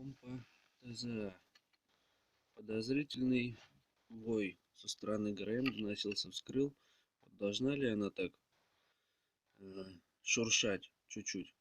компа ТЗА. Подозрительный вой со стороны ГРМ доносился, вскрыл. Вот должна ли она так шуршать чуть-чуть?